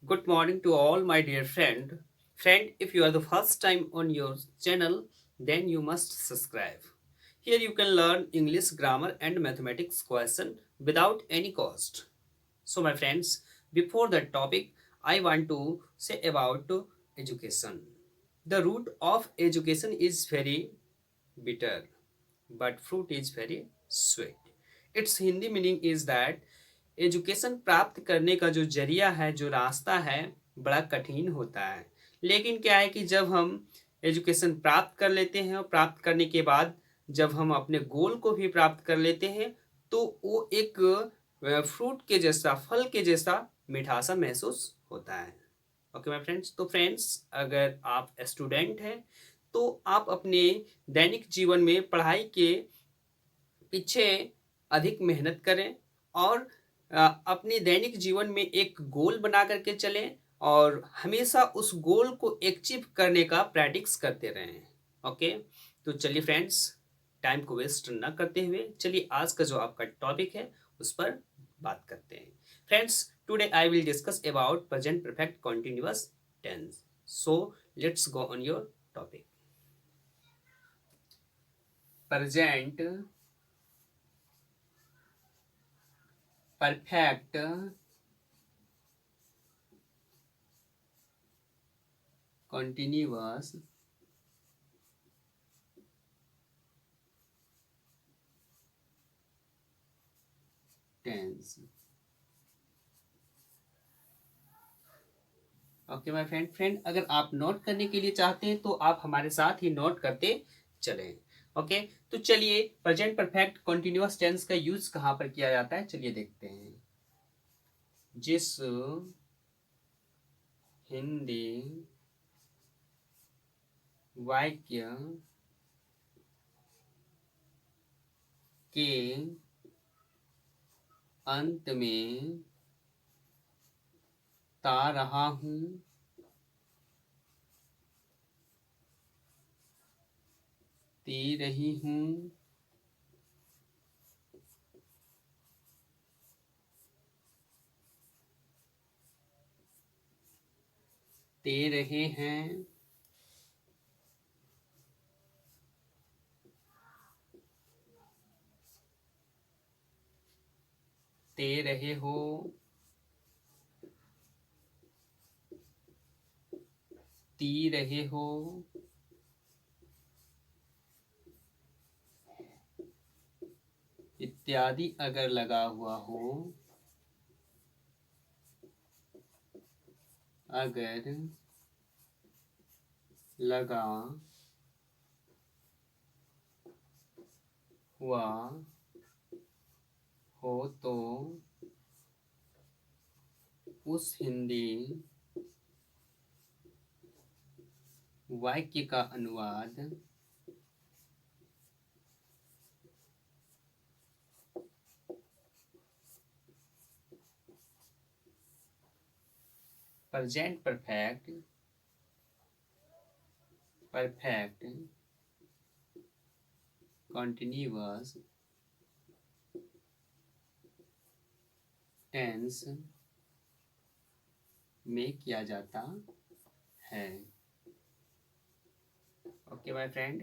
Good morning to all my dear friend. Friend, if you are the first time on your channel, then you must subscribe. Here you can learn English grammar and mathematics question without any cost. So my friends, before that topic, I want to say about education. The root of education is very bitter, but fruit is very sweet. Its Hindi meaning is that education प्राप्त करने का जो जरिया है, जो रास्ता है, बड़ा कठिन होता है। लेकिन क्या है कि जब हम एजुकेशन प्राप्त कर लेते हैं और प्राप्त करने के बाद जब हम अपने गोल को भी प्राप्त कर लेते हैं, तो वो एक फ्रूट के जैसा, फल के जैसा मीठा सा महसूस होता है। ओके माय फ्रेंड्स, तो फ्रेंड्स, अगर आप स्टूडेंट हैं तो आप अपने दैनिक जीवन में पढ़ाई के पीछे अधिक मेहनत करें और अपने दैनिक जीवन में एक गोल बना करके चलें और हमेशा उस गोल को अचीव करने का प्रैक्टिस करते रहें। ओके, तो चलिए फ्रेंड्स, टाइम को वेस्ट ना करते हुए चलिए आज का जो आपका टॉपिक है उस पर बात करते हैं। Friends, today I will discuss about present perfect continuous tense. So let's go on your topic. Present perfect continuous tense। Okay my friend, अगर आप नोट करने के लिए चाहते हैं तो आप हमारे साथ ही नोट करते चलें। ओके, तो चलिए प्रेजेंट परफेक्ट कंटिन्यूअस टेंस का यूज कहाँ पर किया जाता है, चलिए देखते हैं। जिस हिंदी वाक्य के अंत में ता रहा हूं, ती रही हूं, ते रहे हैं, ते रहे हो, ती रहे हो, इत्यादि अगर लगा हुआ हो, अगर लगा हुआ हो तो उस हिंदी वाक्य का अनुवाद प्रेजेंट परफेक्ट कंटिन्यूअस टेंस में किया जाता है। ओके माय फ्रेंड,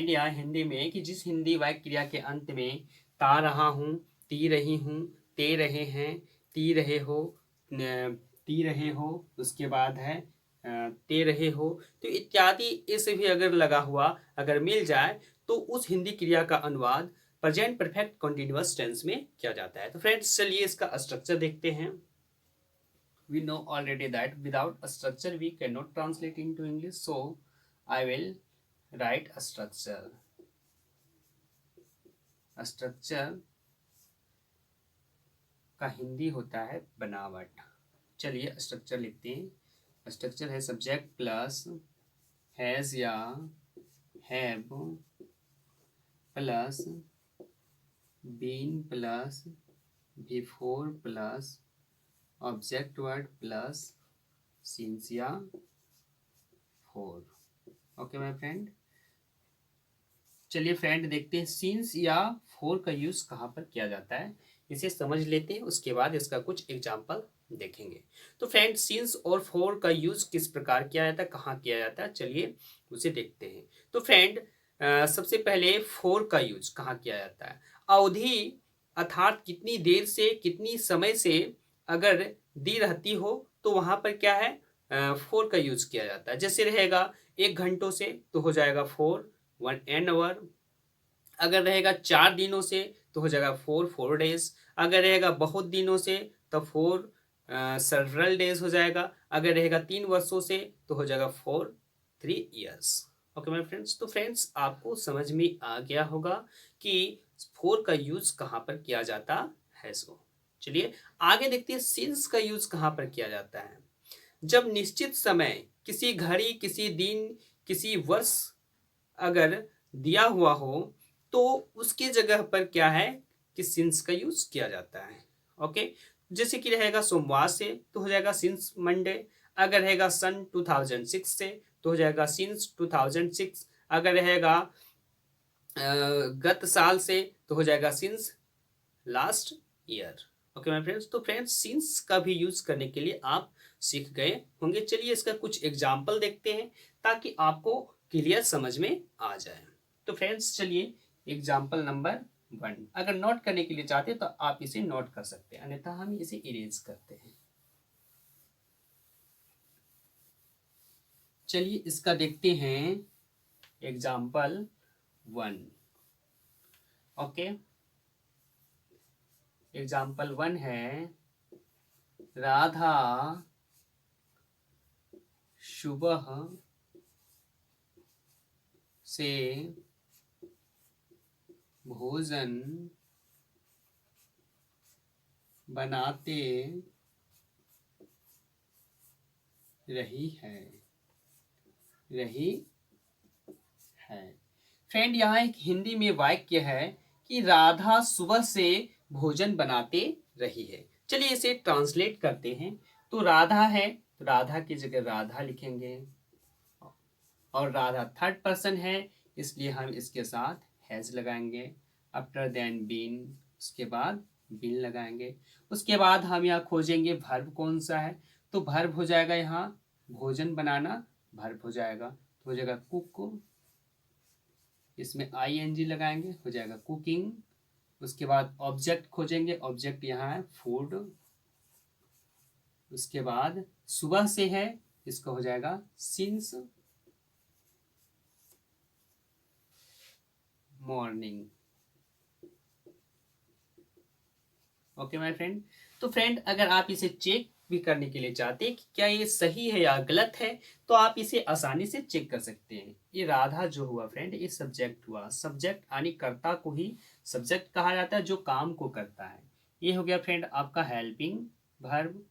यहाँ हिंदी में कि जिस हिंदी वाक्य क्रिया के अंत में ता रहा हूँ, ती रही हूँ, ते रहे हैं, ती रहे हो, ती रहे हो, उसके बाद है ते रहे हो, तो इत्यादि इसे भी अगर लगा हुआ अगर मिल जाए तो उस हिंदी क्रिया का अनुवाद प्रेजेंट परफेक्ट कंटिन्यूअस टेंस में किया जाता है। तो फ्रेंड्स, चलिए इसका स्ट्रक्चर देखते हैं। We know already that without a structure we cannot translate into English, so I will write a structure। Structure का हिंदी होता है बनावट। चलिए स्ट्रक्चर लिखते हैं। स्ट्रक्चर है सब्जेक्ट प्लस हैज या have plus been plus before plus object word plus since या फोर। ओके माय फ्रेंड, चलिए फ्रेंड देखते हैं सिंस या फोर का यूज कहाँ पर किया जाता है। इसे समझ लेते हैं, उसके बाद इसका कुछ एग्जाम्पल देखेंगे। तो फ्रेंड, सिंस और फॉर का यूज किस प्रकार किया जाता है, कहाँ किया जाता है, चलिए उसे देखते हैं। तो फ्रेंड, सबसे पहले फॉर का यूज कहाँ किया जाता है। अवधि अर्थात कितनी देर से, कितनी समय से अगर दी रहती हो तो वहां पर क्या है, फोर का यूज किया जाता है। जैसे रहेगा 1 घंटों से तो हो जाएगा फोर, 1 एन आवर। अगर रहेगा 4 दिनों से तो हो जाएगा फोर डेज। अगर रहेगा बहुत दिनों से तो फोर सर्वरल डेज हो जाएगा। अगर रहेगा 3 वर्षों से तो हो जाएगा four 3 years. Okay my friends, तो फ्रेंड्स आपको समझ में आ गया होगा कि फोर का यूज कहाँ पर किया जाता है। सो चलिए आगे देखते हैं, सिंस का यूज कहाँ पर किया जाता है। जब निश्चित समय, किसी घड़ी, किसी दिन, किसी वर्ष अगर दिया हुआ हो तो उसकी जगह पर क्या है कि सिंस का यूज किया जाता है। ओके, जैसे कि रहेगा सोमवार से तो हो जाएगा सिंस मंडे। अगर रहेगा सन 2006 से तो हो जाएगा सिंस 2006। अगर रहेगा गत साल से तो हो जाएगा since last year. Okay my friends, तो फ्रेंड्स सिंस का भी यूज करने के लिए आप सीख गए होंगे। चलिए इसका कुछ एग्जाम्पल देखते हैं ताकि आपको क्लियर समझ में आ जाए। तो फ्रेंड्स चलिए एग्जाम्पल नंबर 1, अगर नोट करने के लिए चाहते हैं तो आप इसे नोट कर सकते हैं, अन्यथा हम इसे इरेज करते हैं। चलिए इसका देखते हैं एग्जाम्पल 1। ओके, एग्जाम्पल 1 है, राधा सुबह से भोजन बनाते रही है। फ्रेंड, यहाँ एक हिंदी में वाक्य है कि राधा सुबह से भोजन बनाते रही है। चलिए इसे ट्रांसलेट करते हैं। तो राधा है तो राधा की जगह राधा लिखेंगे, और राधा थर्ड पर्सन है इसलिए हम इसके साथ हैज लगाएंगे। आफ्टर देन बीन, उसके बाद बीन लगाएंगे। उसके बाद हम यहाँ खोजेंगे वर्ब कौन सा है, तो वर्ब हो जाएगा यहाँ भोजन बनाना, वर्ब हो जाएगा तो हो जाएगा कुक। इसमें ING लगाएंगे, हो जाएगा कुकिंग। उसके बाद ऑब्जेक्ट खोजेंगे, ऑब्जेक्ट यहाँ है फूड। उसके बाद सुबह से है, इसका हो जाएगा since morning. Okay my friend, तो फ्रेंड अगर आप इसे चेक भी करने के लिए चाहते हैं कि क्या ये सही है या गलत है तो आप इसे आसानी से चेक कर सकते हैं। ये राधा जो हुआ फ्रेंड, ये सब्जेक्ट हुआ। सब्जेक्ट यानी कर्ता को ही सब्जेक्ट कहा जाता है, जो काम को करता है। ये हो गया फ्रेंड आपका हेल्पिंग वर्ब।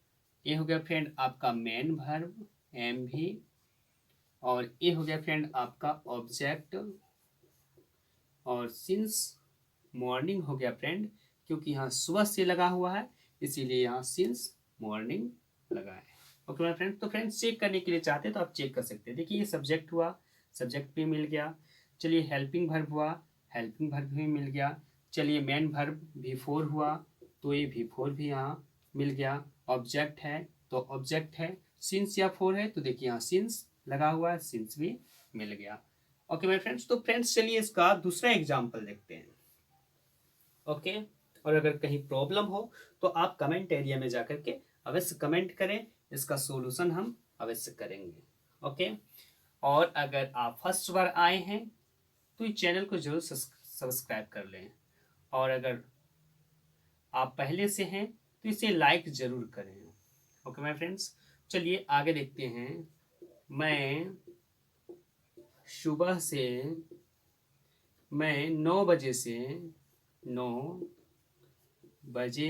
ये हो गया फ्रेंड आपका मेन वर्ब एम भी। और ये हो गया फ्रेंड आपका ऑब्जेक्ट। और सिंस मॉर्निंग हो गया फ्रेंड, क्योंकि यहाँ सुबह से लगा हुआ है इसीलिए यहाँ सिंस मॉर्निंग लगा है। ओके माय फ्रेंड, तो फ्रेंड्स चेक करने के लिए चाहते हैं तो आप चेक कर सकते हैं। देखिए ये सब्जेक्ट हुआ, सब्जेक्ट भी मिल गया। चलिए हेल्पिंग वर्ब हुआ, हेल्पिंग वर्ब भी मिल गया। चलिए मेन वर्ब V4 हुआ तो ये V4 भी यहाँ मिल गया। ऑब्जेक्ट है तो ऑब्जेक्ट है। सिंस या फोर है तो देखिए यहाँ सिंस लगा हुआ है, सिंस भी मिल गया। ओके माय फ्रेंड्स, तो फ्रेंड्स चलिए इसका दूसरा एग्जाम्पल देखते हैं। ओके, और अगर कहीं प्रॉब्लम हो तो आप कमेंट एरिया में जाकर के अवश्य कमेंट करें, इसका सोल्यूशन हम अवश्य करेंगे। ओके, और अगर आप फर्स्ट बार आए हैं तो इस चैनल को जरूर सब्सक्राइब कर लें, और अगर आप पहले से हैं तो इसे लाइक जरूर करें। ओके माय फ्रेंड्स, चलिए आगे देखते हैं। मैं सुबह से, मैं 9 बजे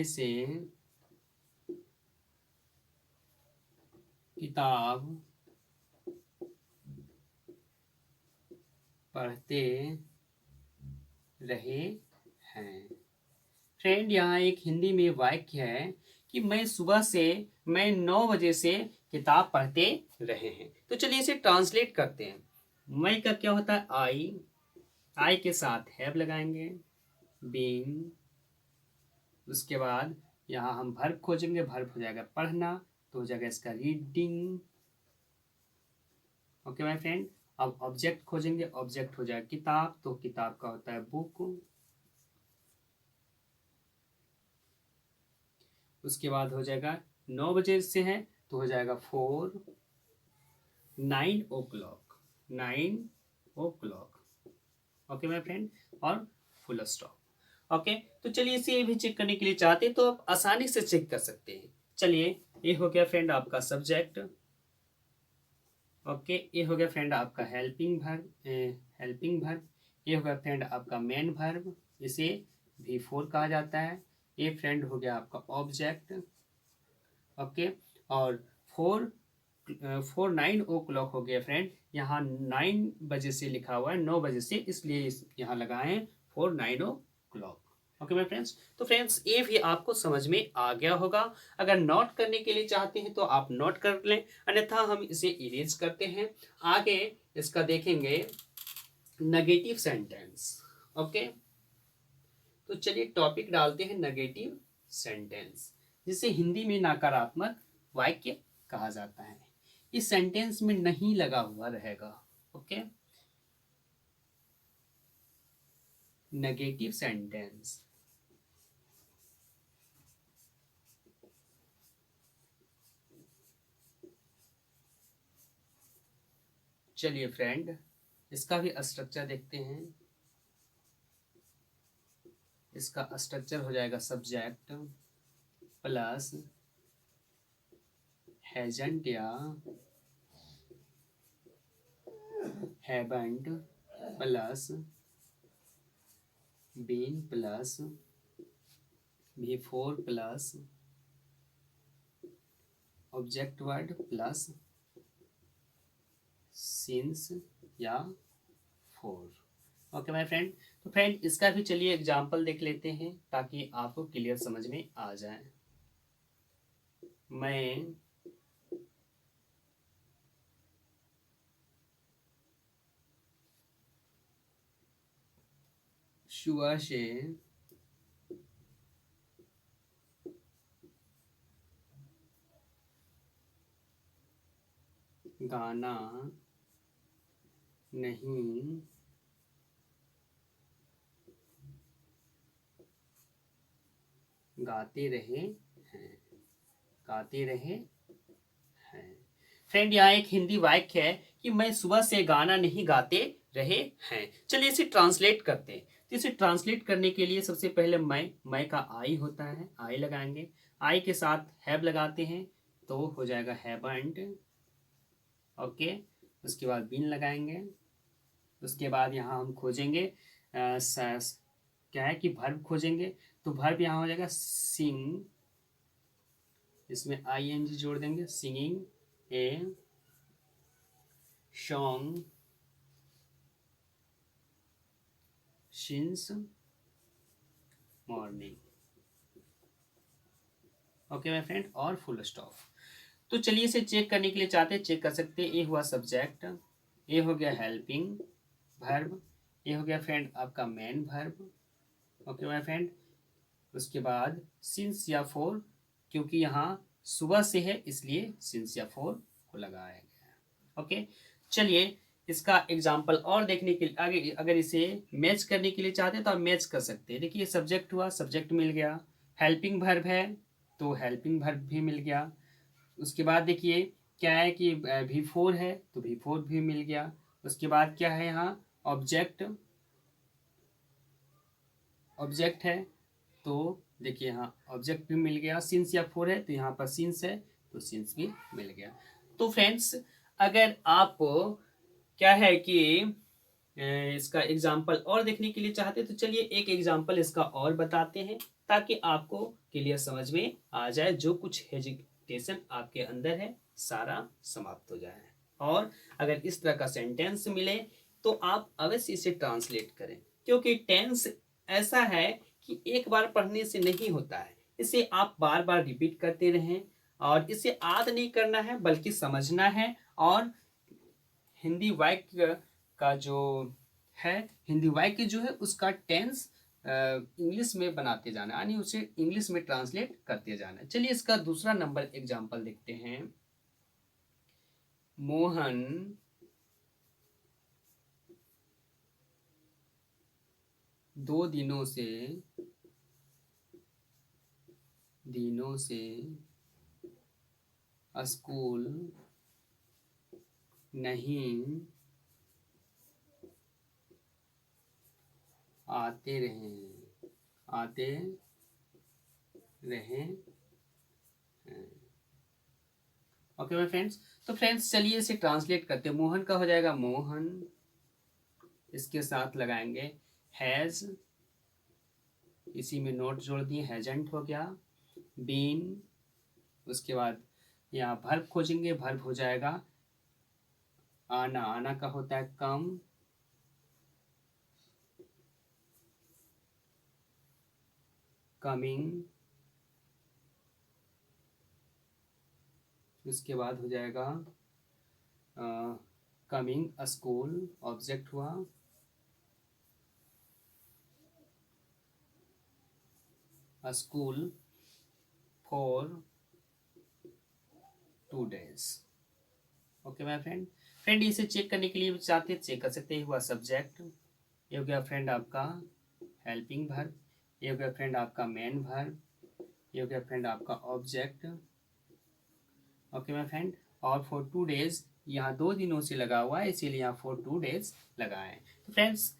से किताब पढ़ते रहे हैं। फ्रेंड, यहाँ एक हिंदी में वाक्य है कि मैं 9 बजे से किताब पढ़ते रहे हैं। तो चलिए इसे ट्रांसलेट करते हैं। मैं का क्या होता है, आई के साथ हैव लगाएंगे, बीन, उसके बाद यहाँ हम वर्ब खोजेंगे, वर्ब हो जाएगा पढ़ना, तो हो जाएगा इसका रीडिंग। Okay my friend. अब ऑब्जेक्ट खोजेंगे, ऑब्जेक्ट हो जाएगा किताब, तो किताब का होता है बुक। उसके बाद हो जाएगा 9 बजे से है तो हो जाएगा 4, 9 o'clock, 9 o'clock। Okay my friend, और फुल स्टॉप। ओके, तो चलिए इसे भी चेक करने के लिए चाहते हैं तो आप आसानी से चेक कर सकते हैं। चलिए, ये हो गया फ्रेंड आपका सब्जेक्ट। ओके, ये हो गया फ्रेंड आपका हेल्पिंग वर्ब, हेल्पिंग वर्ब। ये हो गया फ्रेंड आपका मेन वर्ब, इसे V4 कहा जाता है। ये फ्रेंड हो गया आपका ऑब्जेक्ट। ओके, और 9 o'clock हो गया फ्रेंड, यहाँ 9 बजे से लिखा हुआ है, 9 बजे से, इसलिए यहाँ लगाए हैं 9 o'clock। ओके माय फ्रेंड्स, तो फ्रेंड्स ये भी आपको समझ में आ गया होगा। अगर नोट करने के लिए चाहते हैं तो आप नोट कर लें, अन्यथा हम इसे इरेज करते हैं। आगे इसका देखेंगे नेगेटिव सेंटेंस। ओके, तो चलिए टॉपिक डालते हैं नेगेटिव सेंटेंस, जिसे हिंदी में नकारात्मक वाक्य कहा जाता है। इस सेंटेंस में नहीं लगा हुआ रहेगा। Okay, negative sentence. चलिए फ्रेंड, इसका भी स्ट्रक्चर देखते हैं। इसका स्ट्रक्चर हो जाएगा सब्जेक्ट प्लस हैजंट या haven't plus been plus V4 plus object word plus since या फोर। ओके माय फ्रेंड, तो फ्रेंड इसका भी चलिए एग्जांपल देख लेते हैं ताकि आपको क्लियर समझ में आ जाए। मैं सुबह से गाना नहीं गाते रहे हैं, गाते रहे हैं। फ्रेंड यहाँ एक हिंदी वाक्य है कि मैं सुबह से गाना नहीं गाते रहे हैं। चलिए इसे ट्रांसलेट करते हैं। तो इसे ट्रांसलेट करने के लिए सबसे पहले मैं का आई होता है, आई लगाएंगे, आई के साथ हैव लगाते हैं तो हो जाएगा हैवंट। ओके, उसके बाद बिन लगाएंगे। उसके बाद यहाँ हम खोजेंगे क्या है कि वर्ब खोजेंगे, तो वर्ब यहाँ हो जाएगा सिंग, इसमें ING जोड़ देंगे, singing a song since morning. Okay my friend, और फुल स्टॉप। तो चलिए इसे चेक करने के लिए चाहते हैं, चेक कर सकते हैं। ये हुआ सब्जेक्ट, ये हो गया हेल्पिंग वर्ब, ये हो गया फ्रेंड आपका main verb. Okay my friend, उसके बाद सिंस या फोर, क्योंकि यहाँ सुबह से है इसलिए सिंस या फोर को लगाया गया है। ओके, चलिए इसका एग्जाम्पल और देखने के लिए आगे, अगर इसे मैच करने के लिए चाहते हैं तो आप मैच कर सकते हैं। देखिए सब्जेक्ट हुआ, सब्जेक्ट मिल गया, हेल्पिंग वर्ब है तो हेल्पिंग वर्ब भी मिल गया। उसके बाद देखिए क्या है कि V4 है तो V4 भी मिल गया। उसके बाद क्या है यहाँ ऑब्जेक्ट, ऑब्जेक्ट है तो देखिए यहाँ ऑब्जेक्ट भी मिल गया। सिंस या फोर है तो यहाँ पर सिंस है तो सिंस भी मिल गया। तो फ्रेंड्स अगर आप क्या है कि इसका एग्जाम्पल और देखने के लिए चाहते हैं तो चलिए एक एग्जाम्पल इसका और बताते हैं ताकि आपको क्लियर समझ में आ जाए, जो कुछ हेजिटेशन आपके अंदर है सारा समाप्त हो जाए। और अगर इस तरह का सेंटेंस मिले तो आप अवश्य इसे ट्रांसलेट करें, क्योंकि टेंस ऐसा है कि एक बार पढ़ने से नहीं होता है, इसे आप बार बार रिपीट करते रहें। और इसे याद नहीं करना है बल्कि समझना है। और हिंदी वाक्य का जो है, हिंदी वाक्य जो है उसका टेंस इंग्लिश में बनाते जाना, यानी उसे इंग्लिश में ट्रांसलेट करते जाना। चलिए इसका दूसरा नंबर एग्जाम्पल देखते हैं। मोहन दो दिनों से स्कूल नहीं आते रहे ओके माय फ्रेंड्स। तो फ्रेंड्स चलिए इसे ट्रांसलेट करते हैं। मोहन का हो जाएगा मोहन, इसके साथ लगाएंगे हैज, इसी में नोट जोड़ दिए, हैजेंट हो गया। बीन, उसके बाद यहाँ भर्ब खोजेंगे, भर्ब हो जाएगा आना, आना का होता है कम, कमिंग, उसके बाद हो जाएगा कमिंग स्कूल, ऑब्जेक्ट हुआ, school for 2 days। Okay my friend. Friend इसे चेक करने के लिए चाहते हैं, चेक कर सकते हैं। हुआ सब्जेक्ट, ये हो गया फ्रेंड आपका हेल्पिंग वर्ब, ये हो गया फ्रेंड आपका मेन वर्ब, ये हो गया फ्रेंड आपका ऑब्जेक्ट। Okay my friend. और फॉर 2 days यहाँ 2 दिनों से लगा हुआ है, इसीलिए यहाँ फॉर 2 days लगा है। तो फ्रेंड्स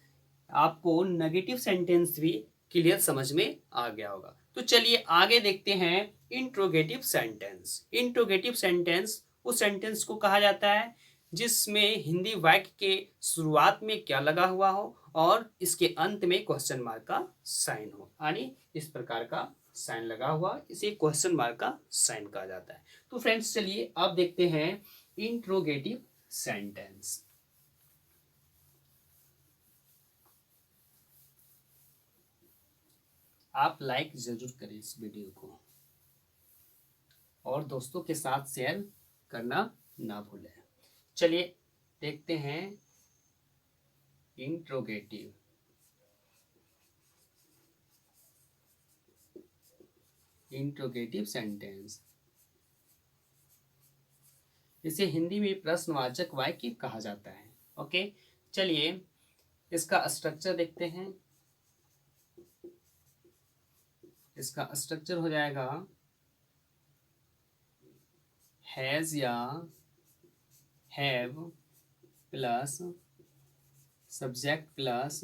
आपको नेगेटिव सेंटेंस भी क्लियर समझ में आ गया होगा। तो चलिए आगे देखते हैं इंट्रोगेटिव सेंटेंस। इंट्रोगेटिव सेंटेंस उस सेंटेंस को कहा जाता है जिसमें हिंदी वाक्य के शुरुआत में क्या लगा हुआ हो और इसके अंत में क्वेश्चन मार्क का साइन हो, यानी इस प्रकार का साइन लगा हुआ, इसे क्वेश्चन मार्क का साइन कहा जाता है। तो फ्रेंड्स चलिए अब देखते हैं इंट्रोगेटिव सेंटेंस। आप लाइक जरूर करें इस वीडियो को और दोस्तों के साथ शेयर करना ना भूलें। चलिए देखते हैं इंट्रोगेटिव। इंट्रोगेटिव सेंटेंस, इसे हिंदी में प्रश्नवाचक वाक्य कहा जाता है। ओके चलिए इसका स्ट्रक्चर देखते हैं। इसका स्ट्रक्चर हो जाएगा हैज या have plus subject plus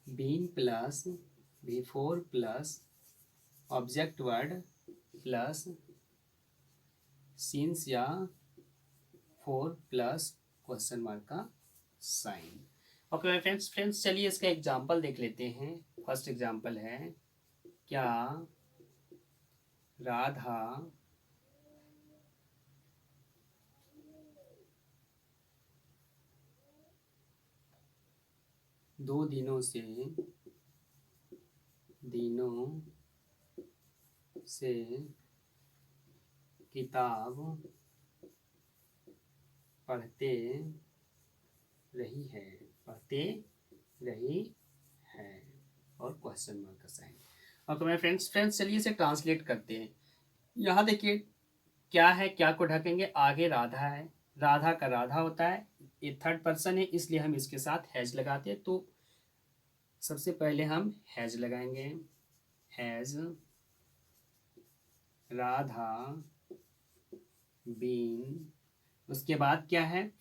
been plus before plus object word plus since या फॉर प्लस क्वेश्चन मार्क का साइन। ओके माय फ्रेंड्स चलिए इसका एग्जांपल देख लेते हैं। फर्स्ट एग्जांपल है, क्या राधा दो दिनों से किताब पढ़ते रही है और क्वेश्चन मार्क का साइन। ओके माय फ्रेंड्स चलिए इसे ट्रांसलेट करते हैं। यहाँ देखिए क्या है, क्या को ढकेंगे, आगे राधा है, राधा का राधा होता है, ये थर्ड पर्सन है इसलिए हम इसके साथ हैज लगाते हैं। तो सबसे पहले हम हैज लगाएंगे, हैज राधा बीन, उसके बाद क्या है,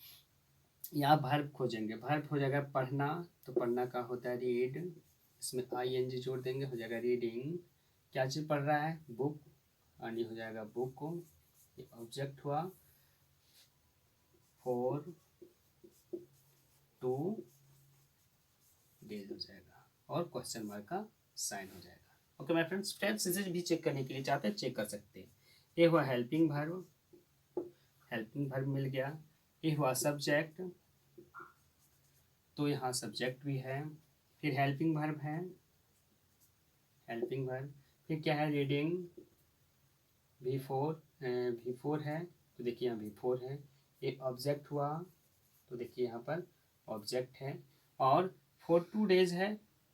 यहाँ भर्ब खोजेंगे, भर्ब हो जाएगा पढ़ना, तो पढ़ना का होता है रीड, इसमें ING जोड़ देंगे, हो जाएगा रीडिंग। क्या चीज़ पढ़ रहा है, बुक, यानी हो जाएगा बुक। ये ऑब्जेक्ट हुआ, फॉर 2 days हो जाएगा और क्वेश्चन मार्क का साइन हो जाएगा। ओके माय फ्रेंड्स इसे भी चेक करने के लिए चाहते हैं, चेक कर सकते हैं। ये हुआ हेल्पिंग वर्ब मिल गया। ये हुआ सब्जेक्ट, तो यहाँ सब्जेक्ट भी है, फिर हेल्पिंग वर्ब है, फिर क्या है, रीडिंग, V4 है, तो देखिए यहाँ V4 है। ये ऑब्जेक्ट हुआ, तो देखिए यहाँ पर ऑब्जेक्ट है, और फॉर 2 days है,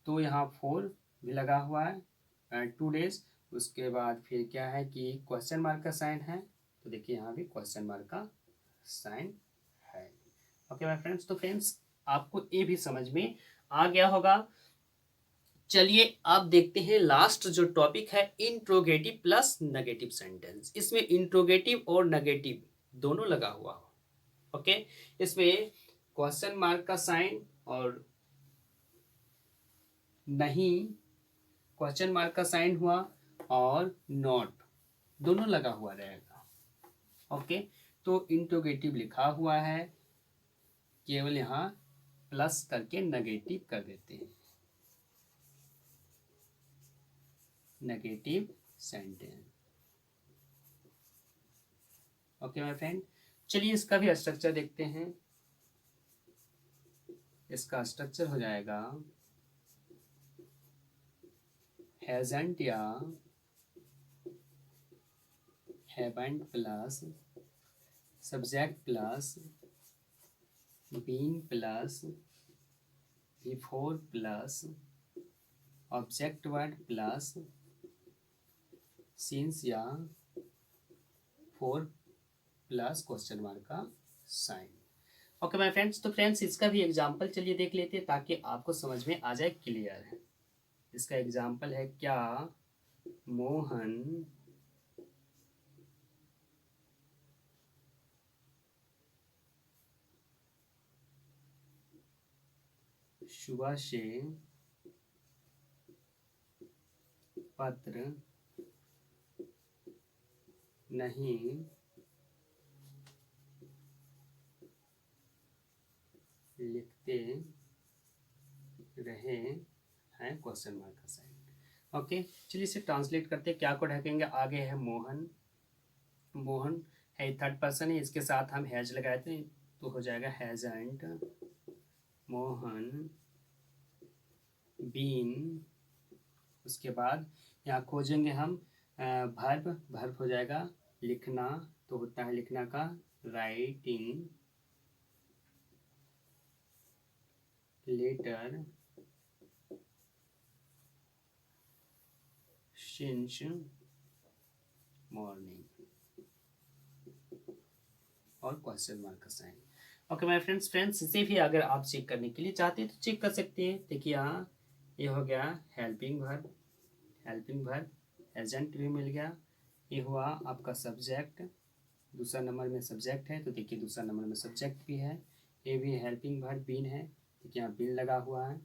तो यहाँ 4 भी लगा हुआ है 2 डेज। उसके बाद फिर क्या है कि क्वेश्चन मार्क का साइन है, तो देखिए यहाँ भी क्वेश्चन मार्क का साइन है। ओके माय फ्रेंड्स, तो फ्रेंड्स आपको ये भी समझ में आ गया होगा। चलिए आप देखते हैं लास्ट जो टॉपिक है, इंट्रोगेटिव प्लस नेगेटिव सेंटेंस। इसमें इंट्रोगेटिव और नेगेटिव दोनों लगा हुआ हो। ओके, इसमें क्वेश्चन मार्क का साइन और नहीं क्वेश्चन मार्क का साइन हुआ और नॉट दोनों लगा हुआ रहेगा। ओके, तो इंट्रोगेटिव लिखा हुआ है, केवल यहाँ प्लस करके नेगेटिव कर देते हैं, negative sentence. Okay my friend, चलिए इसका भी स्ट्रक्चर देखते हैं। इसका स्ट्रक्चर हो जाएगा हैजंट या haven't plus subject plus been plus before plus object word plus since या फोर प्लस क्वेश्चन मार्क का साइन। ओके माय फ्रेंड्स, तो फ्रेंड्स इसका भी एग्जांपल चलिए देख लेते हैं ताकि आपको समझ में आ जाए क्लियर। इसका एग्जांपल है, क्या मोहन सुबह से पत्र नहीं लिखते रहे हैं क्वेश्चन मार्क का साइन। ओके, चलिए इसे ट्रांसलेट करते हैं। क्या को ढकेंगे, आगे है मोहन, मोहन है थर्ड पर्सन है, इसके साथ हम हैज लगाए थे तो हो जाएगा हैजंट मोहन बीन। उसके बाद यहाँ खोजेंगे हम वर्ब, वर्ब हो जाएगा लिखना, तो होता है लिखना का राइटिंग लेटर सिंस मॉर्निंग और क्वेश्चन मार्क का साइन। ओके माय फ्रेंड्स इसे भी अगर आप चेक करने के लिए चाहते हैं तो चेक कर सकते हैं। देखिए यहाँ ये हो गया helping verb, helping verb, agent भी मिल गया। ये हुआ आपका सब्जेक्ट, दूसरा नंबर में सब्जेक्ट है तो देखिए दूसरा नंबर में सब्जेक्ट भी है। ये भी हेल्पिंग वर्ब बीन है, देखिए यहाँ बीन लगा हुआ है।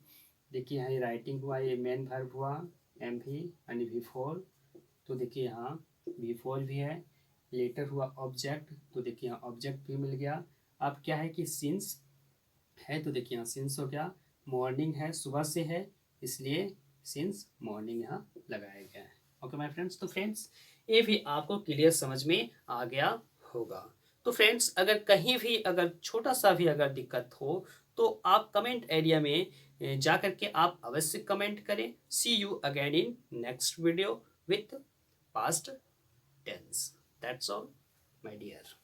देखिए यहाँ ये राइटिंग हुआ, ये मेन वर्ब हुआ एम भी यानी V4, तो देखिए यहाँ V4 भी है। लेटर हुआ ऑब्जेक्ट, तो देखिए यहाँ ऑब्जेक्ट भी मिल गया। अब क्या है कि सिंस है, तो देखिए यहाँ सिंस हो गया। मॉर्निंग है, सुबह से है, इसलिए सिंस मॉर्निंग यहाँ लगाया गया है। ओके माय फ्रेंड्स, तो फ्रेंड्स ये भी आपको क्लियर समझ में आ गया होगा। तो फ्रेंड्स अगर कहीं भी अगर छोटा सा भी अगर दिक्कत हो तो आप कमेंट एरिया में जा करके आप अवश्य कमेंट करें। See you again in next video with past tense. That's all my dear.